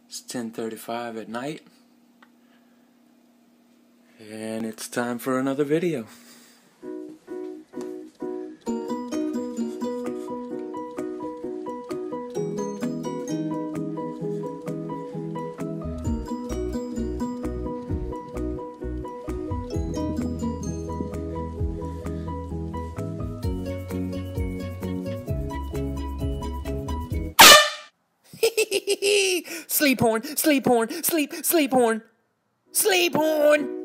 It's 10:35 at night, and it's time for another video. Sleep horn, sleep horn, sleep horn, sleep horn.